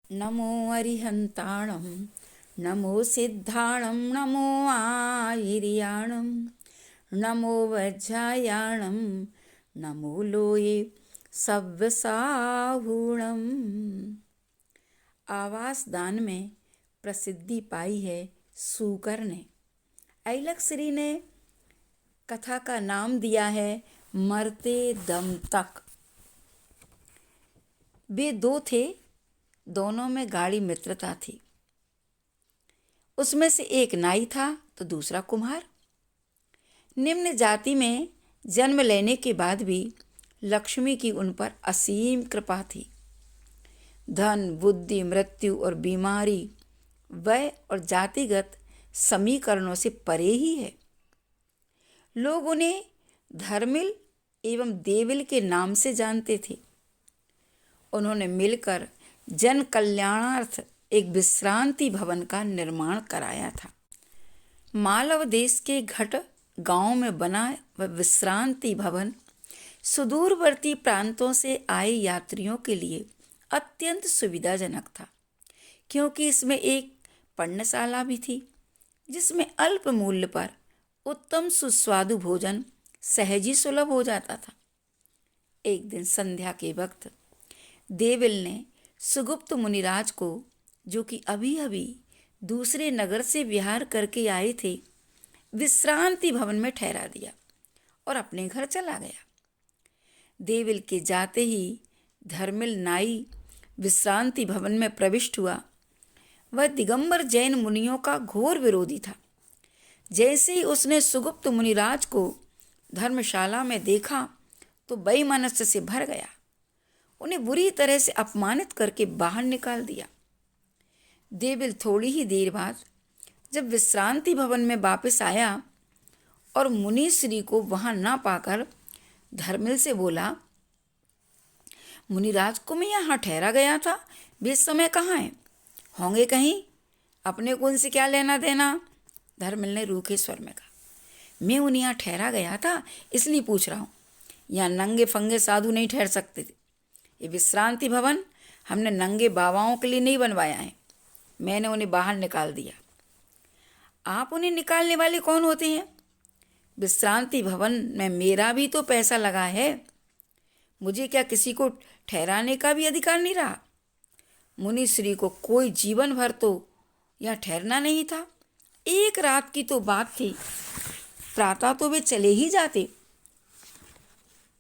नमो अरिहन्ताणं नमो सिद्धाणं नमो आयिर्याणं नमो वज्रायाणं नमो लोये सव्यसाहूणम्। आवास दान में प्रसिद्धि पाई है सूकर ने। ऐलक श्री ने कथा का नाम दिया है मरते दम तक। वे दो थे, दोनों में गाढ़ी मित्रता थी। उसमें से एक नाई था तो दूसरा कुम्हार। निम्न जाति में जन्म लेने के बाद भी लक्ष्मी की उन पर असीम कृपा थी। धन, बुद्धि, मृत्यु और बीमारी, वय और जातिगत समीकरणों से परे ही है। लोग उन्हें धर्मिल एवं देविल के नाम से जानते थे। उन्होंने मिलकर जन कल्याणार्थ एक विश्रांति भवन का निर्माण कराया था। मालव देश के घट गांव में बना वह विश्रांति भवन सुदूरवर्ती प्रांतों से आए यात्रियों के लिए अत्यंत सुविधाजनक था, क्योंकि इसमें एक पर्णशाला भी थी जिसमें अल्प मूल्य पर उत्तम सुस्वादु भोजन सहज ही सुलभ हो जाता था। एक दिन संध्या के वक्त देविल ने सुगुप्त मुनिराज को, जो कि अभी अभी दूसरे नगर से विहार करके आए थे, विश्रांति भवन में ठहरा दिया और अपने घर चला गया। देविल के जाते ही धर्मिल नाई विश्रांति भवन में प्रविष्ट हुआ। वह दिगंबर जैन मुनियों का घोर विरोधी था। जैसे ही उसने सुगुप्त मुनिराज को धर्मशाला में देखा तो बेईमानस्य से भर गया। उन्हें बुरी तरह से अपमानित करके बाहर निकाल दिया। देविल थोड़ी ही देर बाद जब विश्रांति भवन में वापस आया और मुनिश्री को वहां ना पाकर धर्मिल से बोला, मुनिराज को मैं यहाँ ठहरा गया था, वे इस समय कहाँ हैं? होंगे कहीं, अपने को उनसे क्या लेना देना? धर्मिल ने रूखे स्वर में कहा, मैं उन्हें यहाँ ठहरा गया था इसलिए पूछ रहा हूँ। यहाँ नंगे फंगे साधु नहीं ठहर सकते थे। ये विश्रांति भवन हमने नंगे बाबाओं के लिए नहीं बनवाया है। मैंने उन्हें बाहर निकाल दिया। आप उन्हें निकालने वाले कौन होते हैं? विश्रांति भवन में मेरा भी तो पैसा लगा है। मुझे क्या किसी को ठहराने का भी अधिकार नहीं रहा? मुनिश्री को कोई जीवन भर तो यहाँ ठहरना नहीं था। एक रात की तो बात थी, प्रातः तो वे चले ही जाते।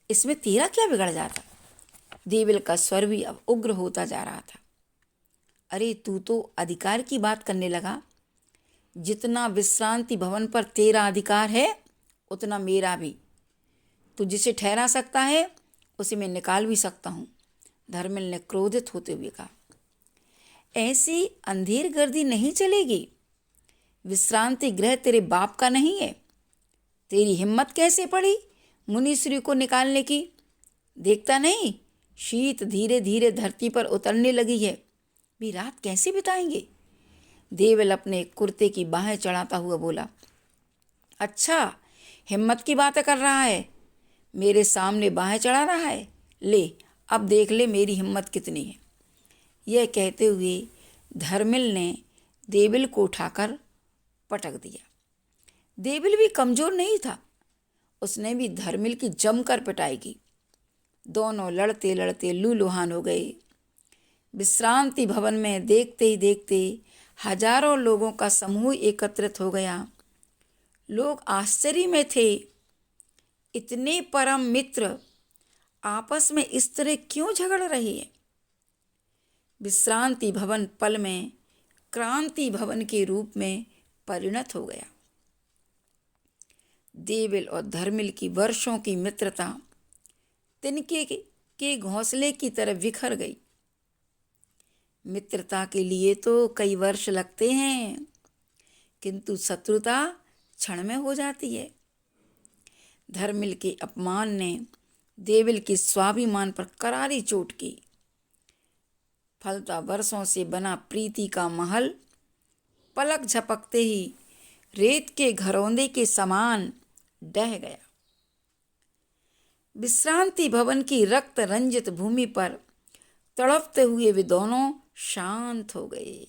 इसमें तेरा क्या बिगड़ जाता? देविल का स्वर भी अब उग्र होता जा रहा था। अरे तू तो अधिकार की बात करने लगा। जितना विश्रांति भवन पर तेरा अधिकार है उतना मेरा भी। तू जिसे ठहरा सकता है उसे मैं निकाल भी सकता हूँ, धर्मिल ने क्रोधित होते हुए कहा। ऐसी अंधेर गर्दी नहीं चलेगी। विश्रांति गृह तेरे बाप का नहीं है। तेरी हिम्मत कैसे पड़ी मुनिश्री को निकालने की? देखता नहीं शीत धीरे धीरे धरती पर उतरने लगी है, भी रात कैसे बिताएंगे? देविल अपने कुर्ते की बाहें चढ़ाता हुआ बोला, अच्छा हिम्मत की बातें कर रहा है, मेरे सामने बाहें चढ़ा रहा है। ले अब देख ले मेरी हिम्मत कितनी है। यह कहते हुए धर्मिल ने देविल को उठाकर पटक दिया। देविल भी कमजोर नहीं था, उसने भी धर्मिल की जमकर पिटाई की। दोनों लड़ते लड़ते लूलुहान हो गए। विश्रांति भवन में देखते ही देखते हजारों लोगों का समूह एकत्रित हो गया। लोग आश्चर्य में थे, इतने परम मित्र आपस में इस तरह क्यों झगड़ रहे हैं? विश्रांति भवन पल में क्रांति भवन के रूप में परिणत हो गया। देविल और धर्मिल की वर्षों की मित्रता तिनके के घोंसले की तरह बिखर गई। मित्रता के लिए तो कई वर्ष लगते हैं, किंतु शत्रुता क्षण में हो जाती है। धर्मिल के अपमान ने देविल के स्वाभिमान पर करारी चोट की। फलता वर्षों से बना प्रीति का महल पलक झपकते ही रेत के घरौंदे के समान ढह गया। विश्रांति भवन की रक्त रंजित भूमि पर तड़पते हुए वे दोनों शांत हो गए।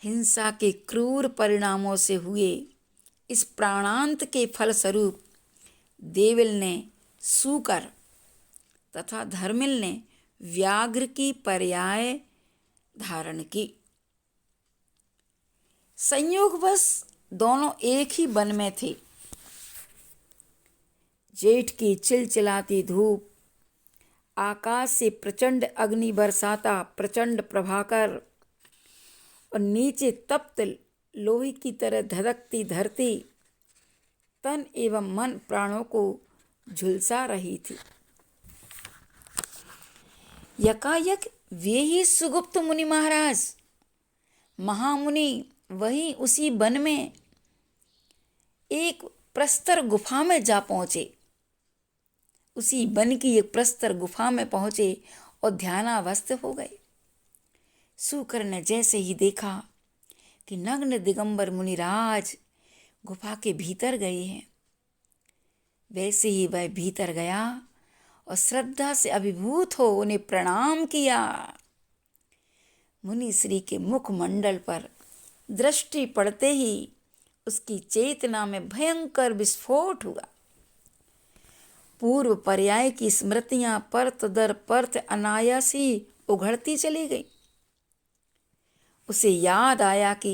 हिंसा के क्रूर परिणामों से हुए इस प्राणांत के फलस्वरूप देविल ने सूकर तथा धर्मिल ने व्याघ्र की पर्याय धारण की। संयोगवश दोनों एक ही वन में थे। जेठ की चिलचिलाती धूप, आकाश से प्रचंड अग्नि बरसाता प्रचंड प्रभाकर और नीचे तप्त लोहे की तरह धधकती धरती तन एवं मन प्राणों को झुलसा रही थी। यकायक वे ही सुगुप्त मुनि महाराज महामुनि वहीं उसी वन में एक प्रस्तर गुफा में जा पहुंचे। उसी वन की एक प्रस्तर गुफा में पहुंचे और ध्यानावस्थ हो गए। सूकर ने जैसे ही देखा कि नग्न दिगंबर मुनिराज गुफा के भीतर गए हैं, वैसे ही वह भीतर गया और श्रद्धा से अभिभूत हो उन्हें प्रणाम किया। मुनि श्री के मुखमंडल पर दृष्टि पड़ते ही उसकी चेतना में भयंकर विस्फोट हुआ। पूर्व पर्याय की स्मृतियां परत दर परत अनायास ही उघड़ती चली गई। उसे याद आया कि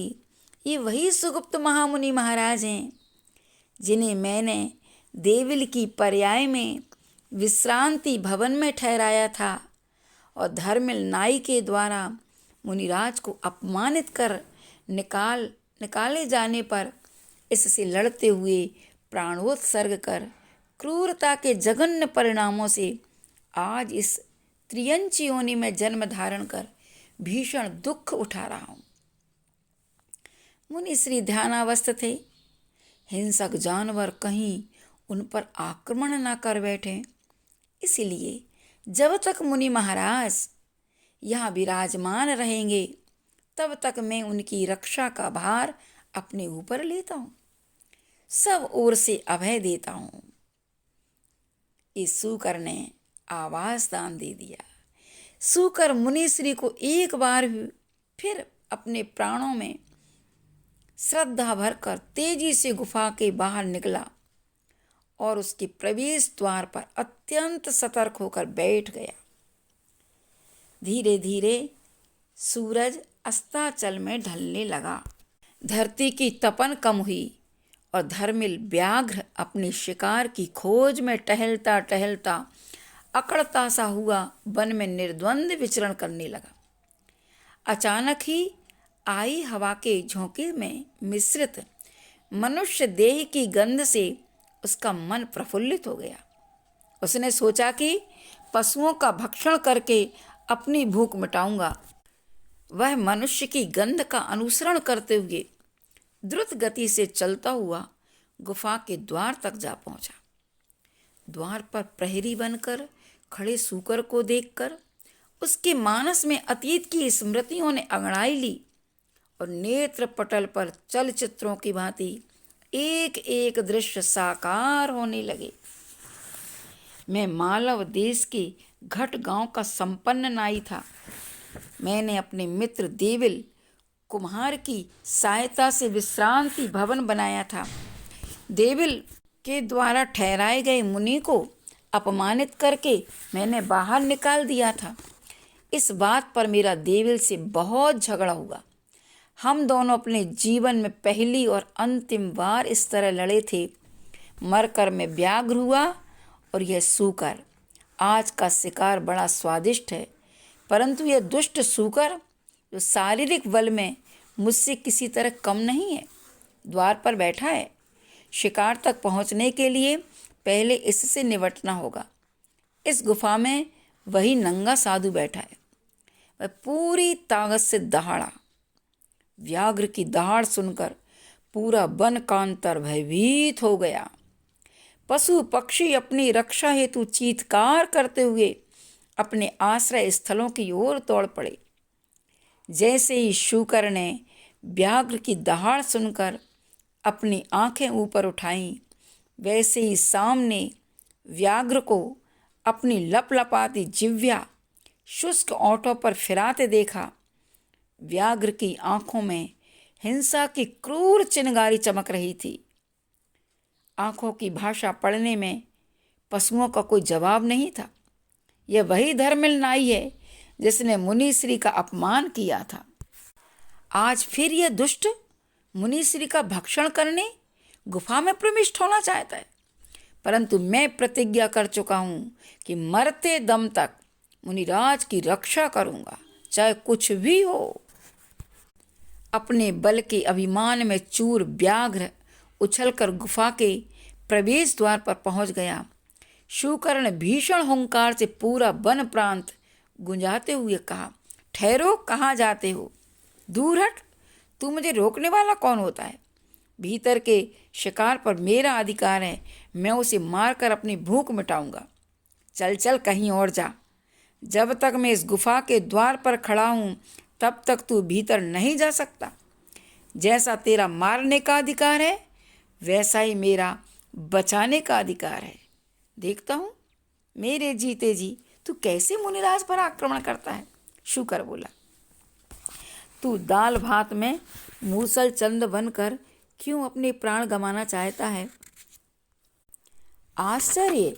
ये वही सुगुप्त महामुनि महाराज हैं जिन्हें मैंने देविल की पर्याय में विश्रांति भवन में ठहराया था और धर्मिल नाई के द्वारा मुनिराज को अपमानित कर निकाले जाने पर इससे लड़ते हुए प्राणोत्सर्ग कर क्रूरता के जघन्य परिणामों से आज इस त्रियंची योनि में जन्म धारण कर भीषण दुख उठा रहा हूँ। मुनि श्री ध्यानावस्थ थे। हिंसक जानवर कहीं उन पर आक्रमण न कर बैठे, इसलिए जब तक मुनि महाराज यहाँ विराजमान रहेंगे तब तक मैं उनकी रक्षा का भार अपने ऊपर लेता हूँ, सब ओर से अभय देता हूँ। इस सूकर ने आवाज दान दे दिया। सूकर मुनिश्री को एक बार फिर अपने प्राणों में श्रद्धा भरकर तेजी से गुफा के बाहर निकला और उसके प्रवेश द्वार पर अत्यंत सतर्क होकर बैठ गया। धीरे धीरे सूरज अस्ताचल में ढलने लगा। धरती की तपन कम हुई और धर्मिल व्याघ्र अपने शिकार की खोज में टहलता टहलता अकड़ता सा हुआ वन में निर्द्वंद विचरण करने लगा। अचानक ही आई हवा के झोंके में मिश्रित मनुष्य देह की गंध से उसका मन प्रफुल्लित हो गया। उसने सोचा कि पशुओं का भक्षण करके अपनी भूख मिटाऊंगा। वह मनुष्य की गंध का अनुसरण करते हुए द्रुत गति से चलता हुआ गुफा के द्वार तक जा पहुंचा। द्वार पर प्रहरी बनकर खड़े सूकर को देखकर उसके मानस में अतीत की स्मृतियों ने अंगड़ाई ली और नेत्र पटल पर चलचित्रों की भांति एक एक दृश्य साकार होने लगे। मैं मालव देश के घट गांव का संपन्न नाई था। मैंने अपने मित्र देविल कुम्हार की सहायता से विश्रांति भवन बनाया था। देविल के द्वारा ठहराए गए मुनि को अपमानित करके मैंने बाहर निकाल दिया था। इस बात पर मेरा देविल से बहुत झगड़ा हुआ। हम दोनों अपने जीवन में पहली और अंतिम बार इस तरह लड़े थे। मरकर मैं व्याघ्र हुआ और यह सूकर। आज का शिकार बड़ा स्वादिष्ट है, परंतु यह दुष्ट सूकर जो शारीरिक बल में मुझसे किसी तरह कम नहीं है, द्वार पर बैठा है। शिकार तक पहुंचने के लिए पहले इससे निपटना होगा। इस गुफा में वही नंगा साधु बैठा है। वह पूरी ताकत से दहाड़ा। व्याघ्र की दहाड़ सुनकर पूरा वन कांतर भयभीत हो गया। पशु पक्षी अपनी रक्षा हेतु चीत्कार करते हुए अपने आश्रय स्थलों की ओर दौड़ पड़े। जैसे ही शूकर ने व्याघ्र की दहाड़ सुनकर अपनी आंखें ऊपर उठाईं, वैसे ही सामने व्याघ्र को अपनी लपलपाती जिह्वा शुष्क ओंठों पर फिराते देखा। व्याघ्र की आंखों में हिंसा की क्रूर चिनगारी चमक रही थी। आंखों की भाषा पढ़ने में पशुओं का कोई जवाब नहीं था। यह वही धर्मिल नाई है जिसने मुनिश्री का अपमान किया था। आज फिर यह दुष्ट मुनिश्री का भक्षण करने गुफा में प्रविष्ट होना चाहता है। परंतु मैं प्रतिज्ञा कर चुका हूं कि मरते दम तक मुनिराज की रक्षा करूंगा, चाहे कुछ भी हो। अपने बल के अभिमान में चूर व्याघ्र उछलकर गुफा के प्रवेश द्वार पर पहुंच गया। शूकर्ण भीषण हुंकार से पूरा वन प्रांत गुंजाते हुए कहा, ठहरो, कहाँ जाते हो? दूर हट, तू मुझे रोकने वाला कौन होता है? भीतर के शिकार पर मेरा अधिकार है, मैं उसे मारकर अपनी भूख मिटाऊंगा। चल चल कहीं और जा। जब तक मैं इस गुफा के द्वार पर खड़ा हूं तब तक तू भीतर नहीं जा सकता। जैसा तेरा मारने का अधिकार है वैसा ही मेरा बचाने का अधिकार है। देखता हूं मेरे जीते जी तू कैसे मुनिराज पर आक्रमण करता है। शूकर बोला, तू दाल भात में मूसल चंद बनकर क्यों अपने प्राण गंवाना चाहता है? आश्चर्य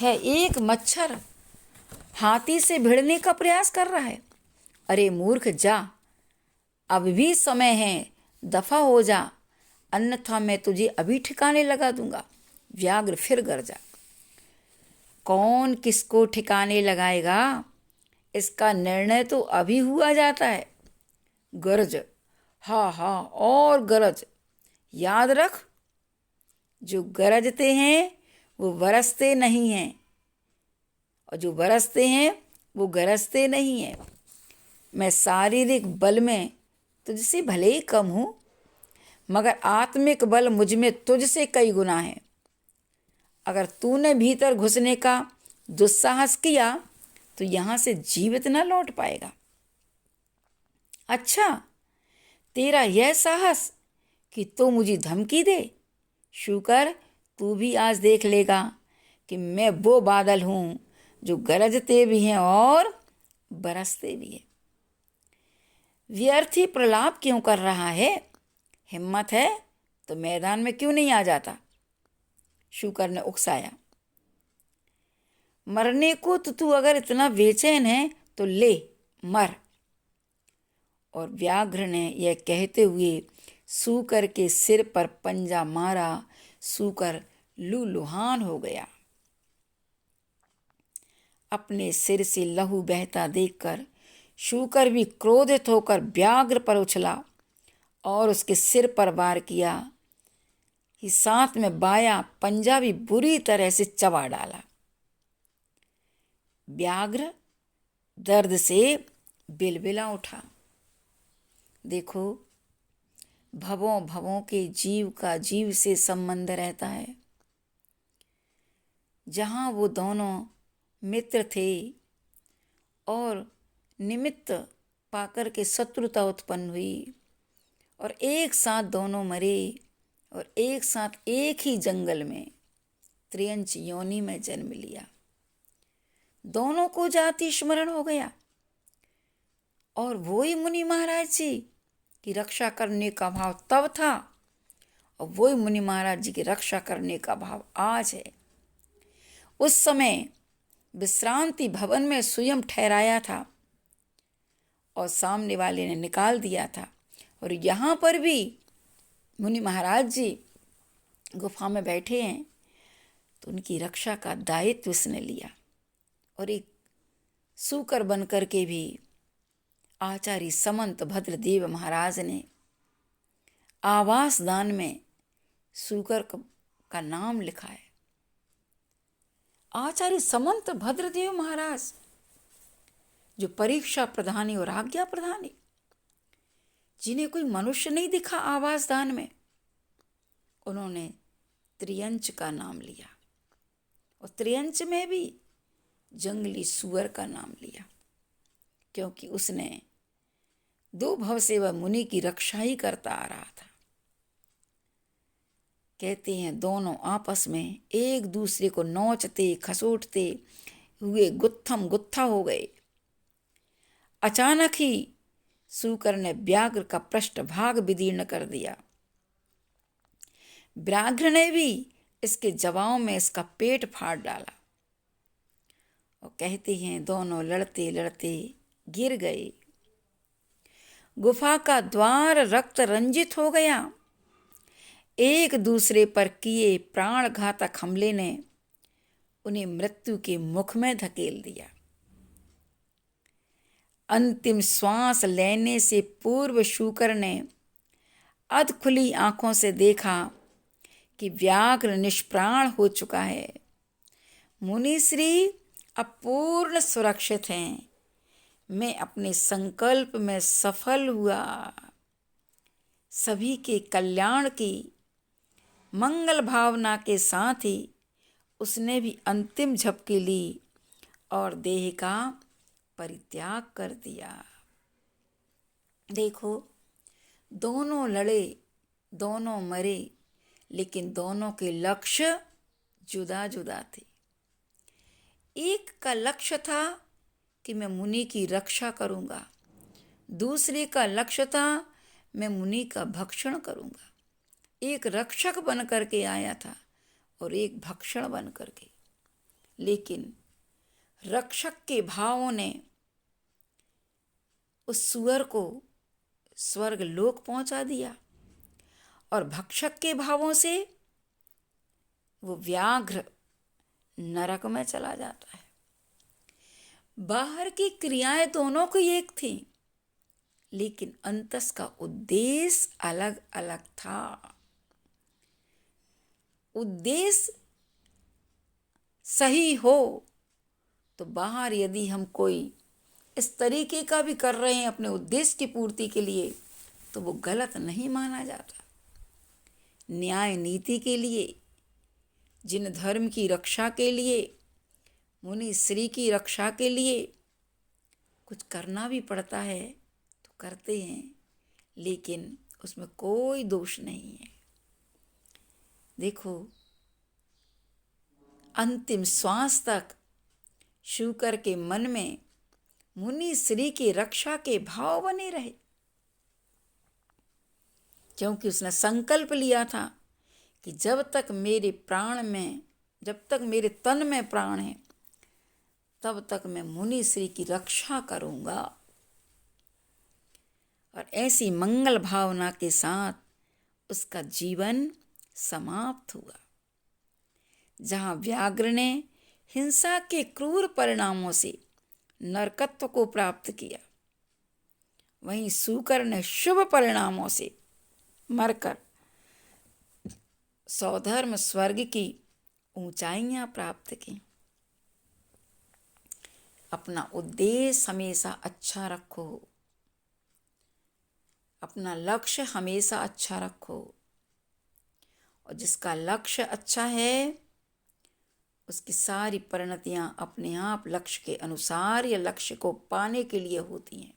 है, एक मच्छर हाथी से भिड़ने का प्रयास कर रहा है। अरे मूर्ख, जा, अब भी समय है, दफा हो जा, अन्यथा मैं तुझे अभी ठिकाने लगा दूंगा। व्याघ्र फिर गरजा। कौन किसको ठिकाने लगाएगा, इसका निर्णय तो अभी हुआ जाता है। गरज, हाँ हाँ और गरज। याद रख, जो गरजते हैं वो बरसते नहीं हैं, और जो बरसते हैं वो गरजते नहीं हैं। मैं शारीरिक बल में तुझसे भले ही कम हूँ, मगर आत्मिक बल मुझ में तुझसे कई गुना है। अगर तूने भीतर घुसने का दुस्साहस किया तो यहाँ से जीवित न लौट पाएगा। अच्छा, तेरा यह साहस कि तो मुझे धमकी दे? शूकर, तू भी आज देख लेगा कि मैं वो बादल हूँ जो गरजते भी हैं और बरसते भी हैं। व्यर्थ ही प्रलाप क्यों कर रहा है? हिम्मत है तो मैदान में क्यों नहीं आ जाता? शूकर ने उकसाया। मरने को तो तू अगर इतना बेचैन है तो ले मर। और व्याघ्र ने यह कहते हुए शूकर के सिर पर पंजा मारा। शूकर लूलुहान हो गया। अपने सिर से लहू बहता देखकर शूकर भी क्रोधित होकर व्याघ्र पर उछला और उसके सिर पर वार किया ही साथ में बाया पंजा भी बुरी तरह से चबा डाला। व्याघ्र दर्द से बिलबिला उठा। देखो, भवों भवों के जीव का जीव से संबंध रहता है। जहाँ वो दोनों मित्र थे और निमित्त पाकर के शत्रुता उत्पन्न हुई और एक साथ दोनों मरे और एक साथ एक ही जंगल में त्रियंच योनि में जन्म लिया। दोनों को जाति स्मरण हो गया और वो ही मुनि महाराज जी की रक्षा करने का भाव तब था और वो ही मुनि महाराज जी की रक्षा करने का भाव आज है। उस समय विश्रांति भवन में स्वयं ठहराया था और सामने वाले ने निकाल दिया था, और यहाँ पर भी मुनि महाराज जी गुफा में बैठे हैं तो उनकी रक्षा का दायित्व उसने लिया। और एक शूकर बनकर के भी आचार्य समंत भद्रदेव महाराज ने आवास दान में शूकर का नाम लिखा है। आचार्य समंत भद्रदेव महाराज जो परीक्षा प्रधानी और आज्ञा प्रधानी, जिन्हें कोई मनुष्य नहीं दिखा आवास दान में, उन्होंने त्रियंच का नाम लिया और त्रियंच में भी जंगली सुअर का नाम लिया, क्योंकि उसने दो भव से वह मुनि की रक्षा ही करता आ रहा था। कहते हैं दोनों आपस में एक दूसरे को नोचते खसोटते हुए गुत्थम गुत्था हो गए। अचानक ही शूकर ने व्याघ्र का पृष्ठभाग विदीर्ण कर दिया। व्याघ्र ने भी इसके जवाब में इसका पेट फाड़ डाला। और कहते हैं दोनों लड़ते लड़ते गिर गए। गुफा का द्वार रक्त रंजित हो गया। एक दूसरे पर किए प्राणघातक हमले ने उन्हें मृत्यु के मुख में धकेल दिया। अंतिम श्वास लेने से पूर्व शूकर ने अध खुली आंखों से देखा कि व्याघ्र निष्प्राण हो चुका है। मुनिश्री अब पूर्ण सुरक्षित हैं। मैं अपने संकल्प में सफल हुआ। सभी के कल्याण की मंगल भावना के साथ ही उसने भी अंतिम झपकी ली और देह का परित्याग कर दिया। देखो, दोनों लड़े, दोनों मरे, लेकिन दोनों के लक्ष्य जुदा जुदा थे। एक का लक्ष्य था कि मैं मुनि की रक्षा करूंगा, दूसरे का लक्ष्य था मैं मुनि का भक्षण करूंगा। एक रक्षक बन करके आया था और एक भक्षण बन करके। लेकिन रक्षक के भावों ने उस सुअर को स्वर्ग लोक पहुंचा दिया और भक्षक के भावों से वो व्याघ्र नरक में चला जाता है। बाहर की क्रियाएं दोनों की एक थी, लेकिन अंतस का उद्देश्य अलग अलग था। उद्देश्य सही हो तो बाहर यदि हम कोई इस तरीके का भी कर रहे हैं अपने उद्देश्य की पूर्ति के लिए, तो वो गलत नहीं माना जाता। न्याय नीति के लिए, जिन धर्म की रक्षा के लिए, मुनि श्री की रक्षा के लिए कुछ करना भी पड़ता है तो करते हैं, लेकिन उसमें कोई दोष नहीं है। देखो, अंतिम श्वास तक शूकर के मन में मुनि श्री की रक्षा के भाव बने रहे, क्योंकि उसने संकल्प लिया था कि जब तक मेरे प्राण में, जब तक मेरे तन में प्राण है, तब तक मैं मुनि श्री की रक्षा करूंगा। और ऐसी मंगल भावना के साथ उसका जीवन समाप्त हुआ। जहां व्याघ्र ने हिंसा के क्रूर परिणामों से नरकत्व को प्राप्त किया, वहीं शूकर ने शुभ परिणामों से मरकर सौधर्म स्वर्ग की ऊंचाइयां प्राप्त की। अपना उद्देश्य हमेशा अच्छा रखो, अपना लक्ष्य हमेशा अच्छा रखो, और जिसका लक्ष्य अच्छा है उसकी सारी परिणतियां अपने आप लक्ष्य के अनुसार या लक्ष्य को पाने के लिए होती हैं।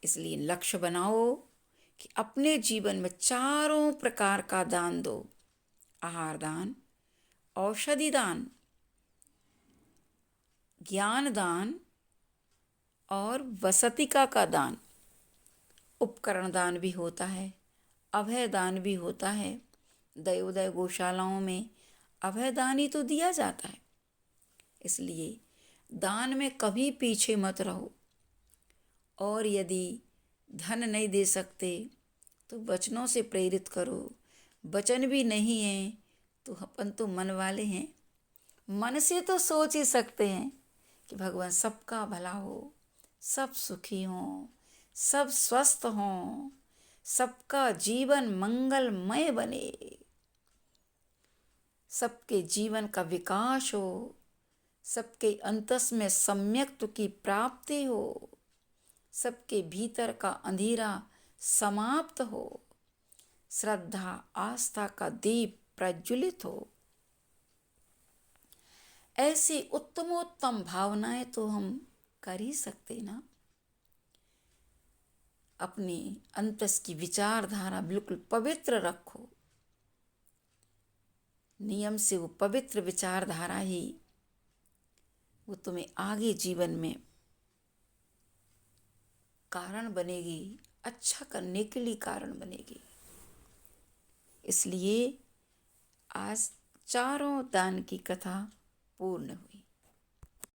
इसलिए लक्ष्य बनाओ कि अपने जीवन में चारों प्रकार का दान दो: आहार दान, औषधि दान, ज्ञान दान और वसतिका का दान। उपकरण दान भी होता है, अभय दान भी होता है। दयोदय गौशालाओं में अभय दान ही तो दिया जाता है। इसलिए दान में कभी पीछे मत रहो। और यदि धन नहीं दे सकते तो वचनों से प्रेरित करो। वचन भी नहीं है तो अपन तो मन वाले हैं, मन से तो सोच ही सकते हैं कि भगवान सबका भला हो, सब सुखी हों, सब स्वस्थ हों, सबका जीवन मंगलमय बने, सबके जीवन का विकास हो, सबके अंतस में सम्यक्त्व की प्राप्ति हो, सबके भीतर का अंधेरा समाप्त हो, श्रद्धा आस्था का दीप प्रज्वलित हो। ऐसी उत्तमोत्तम भावनाएं तो हम कर ही सकते ना। अपनी अंतस की विचारधारा बिल्कुल पवित्र रखो। नियम से वो पवित्र विचारधारा ही वो तुम्हें आगे जीवन में कारण बनेगी, अच्छा करने के लिए कारण बनेगी। इसलिए आज चारों दान की कथा पूर्ण हुई।